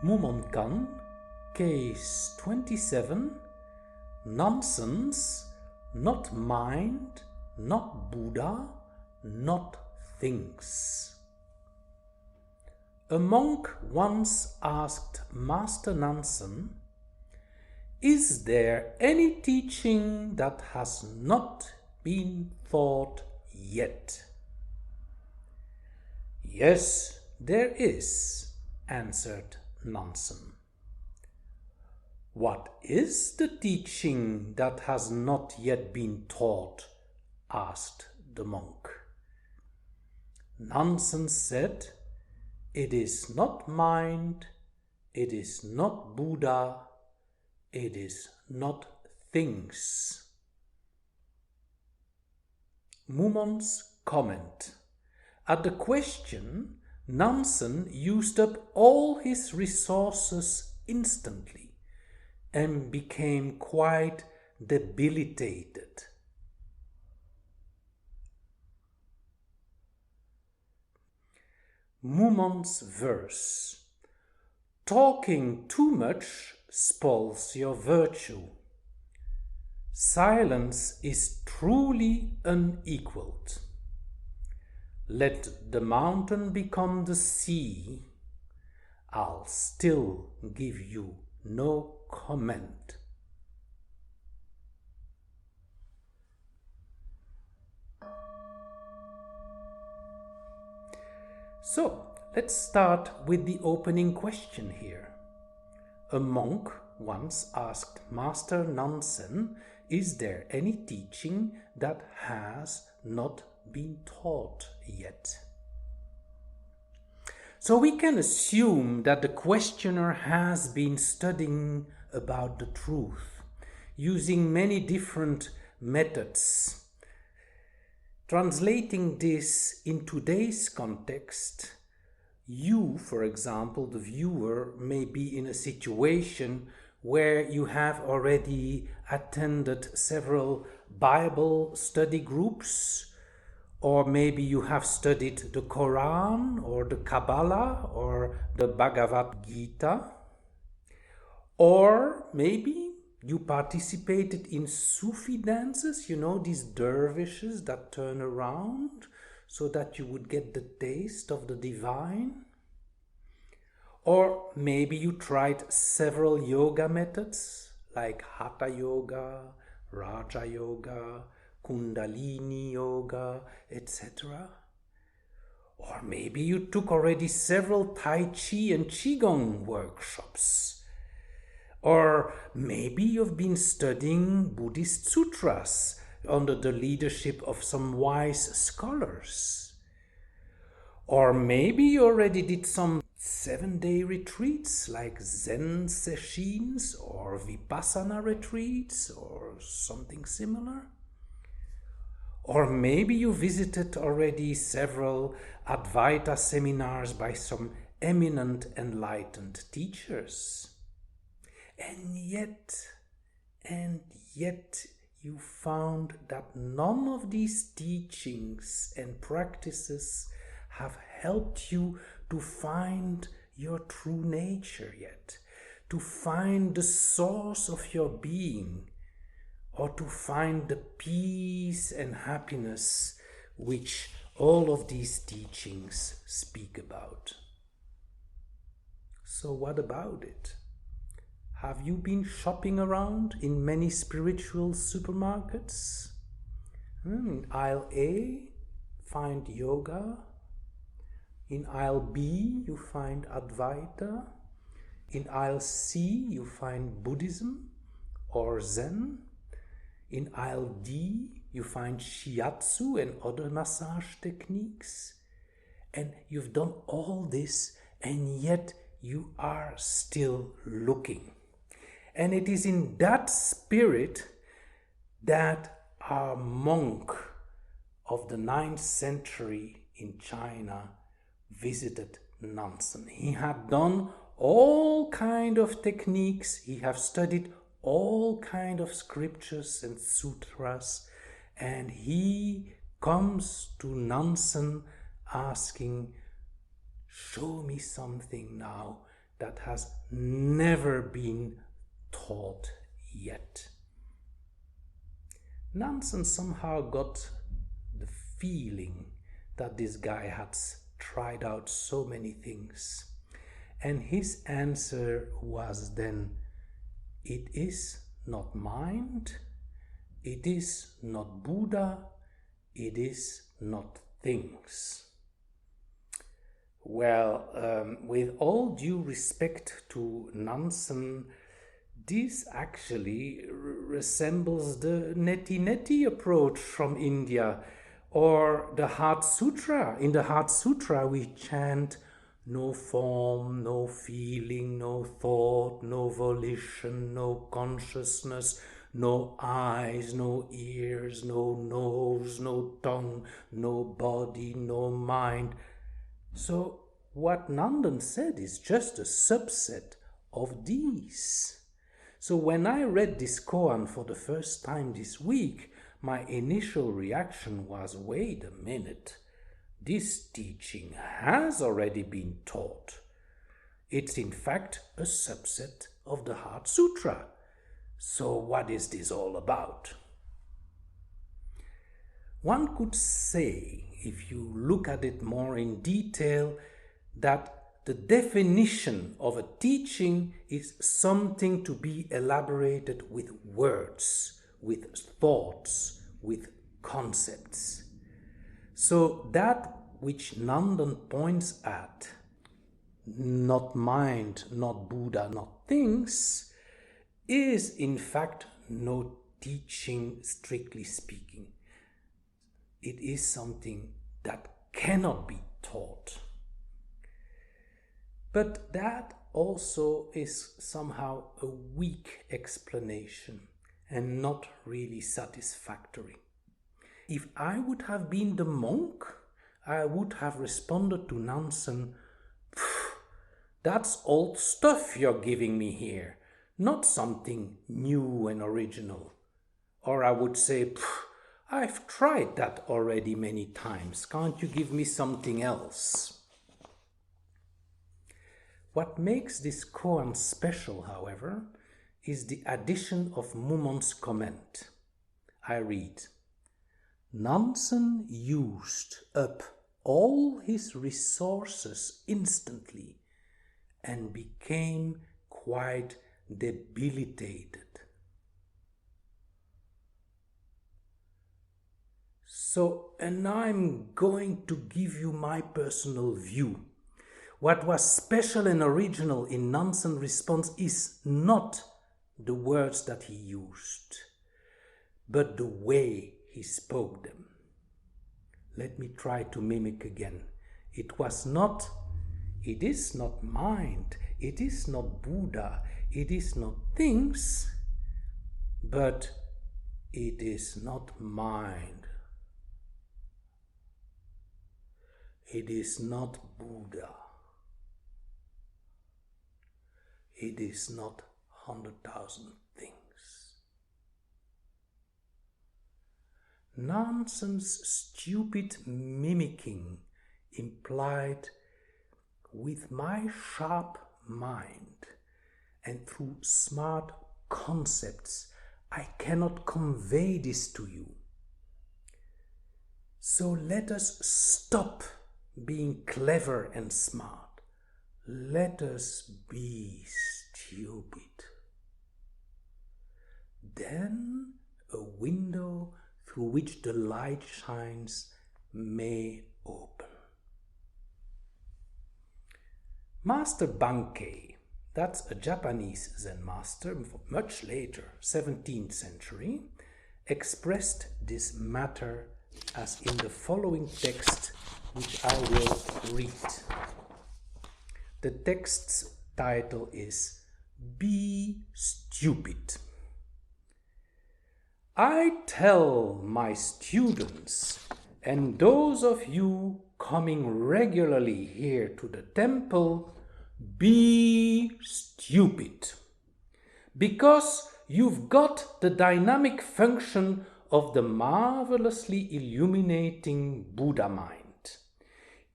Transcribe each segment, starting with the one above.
Mumonkan, Case 27, Nonsense, not mind, not Buddha, not things. A monk once asked Master Nansen, "Is there any teaching that has not been taught yet?" "Yes, there is," answered Nansen. "What is the teaching that has not yet been taught?" asked the monk. Nansen said, "It is not mind, it is not Buddha, it is not things." Mumon's comment. At the question, Nansen used up all his resources instantly and became quite debilitated. Mumon's verse. Talking too much spoils your virtue. Silence is truly unequaled. Let the mountain become the sea. I'll still give you no comment. So, let's start with the opening question here. A monk once asked Master Nansen, "Is there any teaching that has not been taught yet?" So we can assume that the questioner has been studying about the truth, using many different methods. Translating this in today's context, you, for example, the viewer, may be in a situation where you have already attended several Bible study groups, or maybe you have studied the Quran or the Kabbalah or the Bhagavad Gita, or maybe you participated in Sufi dances, you know, these dervishes that turn around so that you would get the taste of the divine. Or maybe you tried several yoga methods like Hatha Yoga, Raja Yoga, Kundalini Yoga, etc. Or maybe you took already several Tai Chi and Qigong workshops. Or maybe you've been studying Buddhist sutras under the leadership of some wise scholars. Or maybe you already did some 7-day retreats like Zen sessions or Vipassana retreats or something similar. Or maybe you visited already several Advaita seminars by some eminent enlightened teachers. And yet you found that none of these teachings and practices have helped you to find your true nature yet, to find the source of your being, or to find the peace and happiness which all of these teachings speak about. So what about it? Have you been shopping around in many spiritual supermarkets? In aisle A, find yoga. In aisle B, you find Advaita. In aisle C, you find Buddhism or Zen. In aisle D, you find shiatsu and other massage techniques. And you've done all this, and yet you are still looking. And it is in that spirit that our monk of the 9th century in China visited Nansen. He had done all kind of techniques, he had studied all kind of scriptures and sutras, and he comes to Nansen asking, "Show me something now that has never been taught yet. Nansen somehow got the feeling that this guy had tried out so many things. And his answer was then, it is not mind, it is not Buddha, it is not things. Well, with all due respect to Nansen, this actually resembles the neti-neti approach from India, or the Heart Sutra. In the Heart Sutra we chant, no form, no feeling, no thought, no volition, no consciousness, no eyes, no ears, no nose, no tongue, no body, no mind. So what Nandan said is just a subset of these. So when I read this koan for the first time this week, my initial reaction was, wait a minute, this teaching has already been taught. It's in fact a subset of the Heart Sutra. So what is this all about? One could say, if you look at it more in detail, that the definition of a teaching is something to be elaborated with words, with thoughts, with concepts. So that which Nandan points at, not mind, not Buddha, not things, is in fact no teaching strictly speaking. It is something that cannot be taught. But that also is somehow a weak explanation and not really satisfactory. If I would have been the monk, I would have responded to Nansen, that's old stuff you're giving me here, not something new and original. Or I would say, I've tried that already many times, can't you give me something else? What makes this koan special, however, is the addition of Mumon's comment. I read, Nansen used up all his resources instantly and became quite debilitated. So, and I'm going to give you my personal view. What was special and original in Nansen's response is not the words that he used, but the way he spoke them. Let me try to mimic again. It is not mind, it is not Buddha, it is not things, but it is not mind. It is not Buddha. It is not 100,000 things. Nansen's stupid mimicking implied, with my sharp mind and through smart concepts, I cannot convey this to you. So let us stop being clever and smart. Let us be stupid. Then a window through which the light shines may open. Master Bankei, that's a Japanese Zen master, much later, 17th century, expressed this matter as in the following text, which I will read. The text's title is Be Stupid. I tell my students and those of you coming regularly here to the temple, be stupid, because you've got the dynamic function of the marvelously illuminating Buddha mind.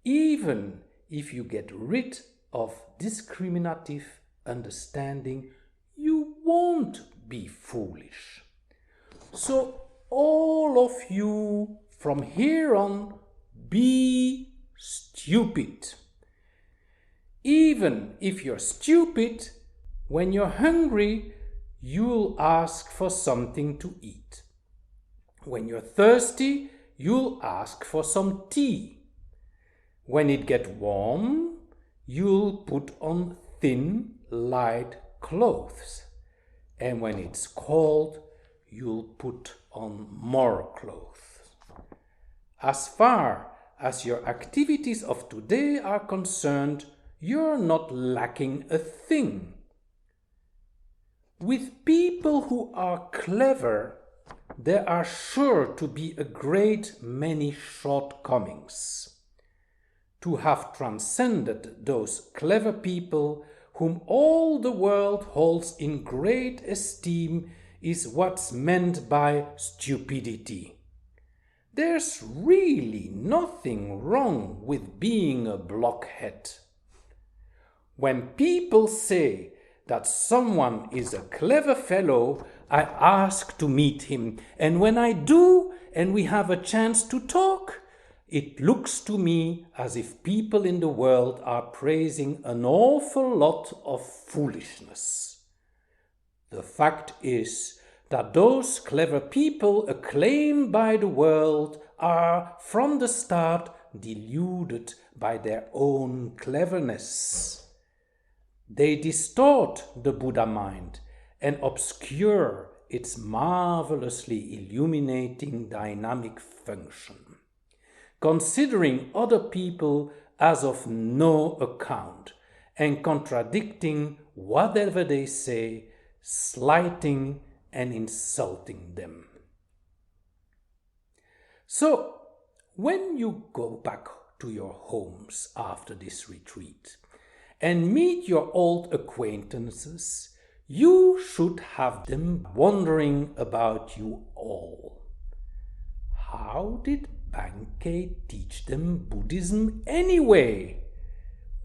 Even if you get rid of discriminative understanding, you won't be foolish. So all of you from here on, be stupid. Even if you're stupid, when you're hungry, you'll ask for something to eat. When you're thirsty, you'll ask for some tea. When it gets warm, you'll put on thin, light clothes. And when it's cold, you'll put on more clothes. As far as your activities of today are concerned, you're not lacking a thing. With people who are clever, there are sure to be a great many shortcomings. To have transcended those clever people whom all the world holds in great esteem is what's meant by stupidity. There's really nothing wrong with being a blockhead. When people say that someone is a clever fellow, I ask to meet him, and when I do and we have a chance to talk, it looks to me as if people in the world are praising an awful lot of foolishness. The fact is that those clever people acclaimed by the world are from the start deluded by their own cleverness. They distort the Buddha mind and obscure its marvelously illuminating dynamic function, considering other people as of no account and contradicting whatever they say, slighting and insulting them. So, when you go back to your homes after this retreat and meet your old acquaintances, you should have them wondering about you all. How did Bankei teach them Buddhism anyway?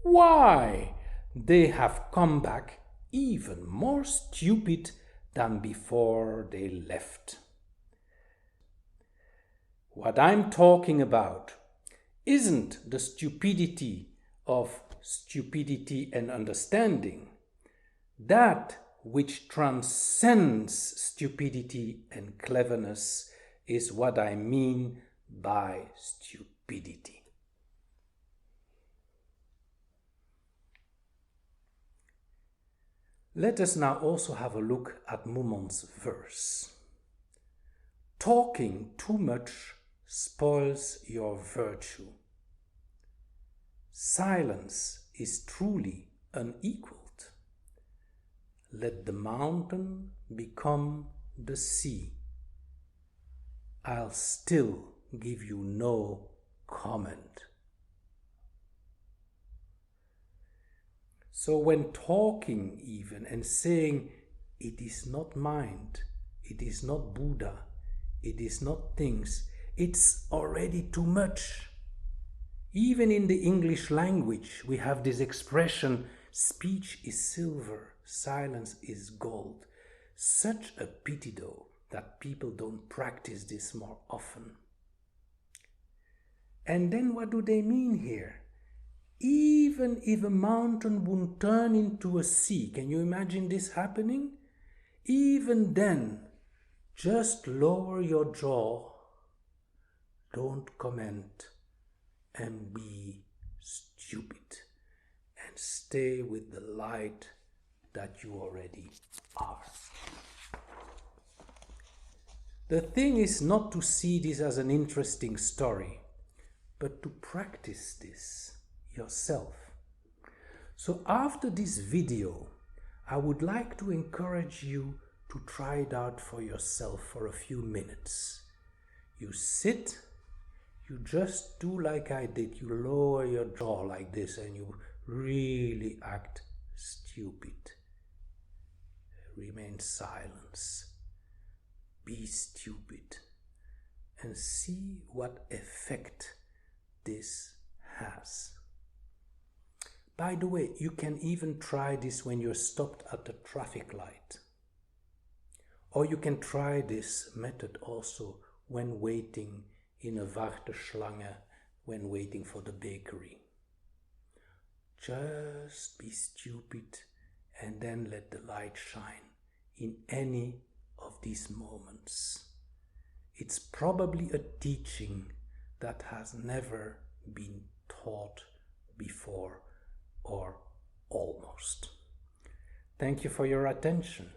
Why, they have come back even more stupid than before they left. What I'm talking about isn't the stupidity of stupidity and understanding. That which transcends stupidity and cleverness is what I mean by stupidity. Let us now also have a look at Mumon's verse. Talking too much spoils your virtue. Silence is truly unequaled. Let the mountain become the sea. I'll still give you no comment. So when talking even and saying, it is not mind, it is not Buddha, it is not things, it's already too much. Even in the English language, we have this expression, speech is silver, silence is gold. Such a pity, though, that people don't practice this more often. And then what do they mean here? Even if a mountain would turn into a sea, can you imagine this happening? Even then, just lower your jaw, don't comment, and be stupid, and stay with the light that you already are. The thing is not to see this as an interesting story, but to practice this yourself. So after this video, I would like to encourage you to try it out for yourself for a few minutes. You sit, you just do like I did, you lower your jaw like this and you really act stupid. Remain silent. Be stupid and see what effect this has. By the way, you can even try this when you're stopped at the traffic light. Or you can try this method also when waiting in a Warteschlange, when waiting for the bakery. Just be stupid and then let the light shine in any of these moments. It's probably a teaching that has never been taught before, or almost. Thank you for your attention.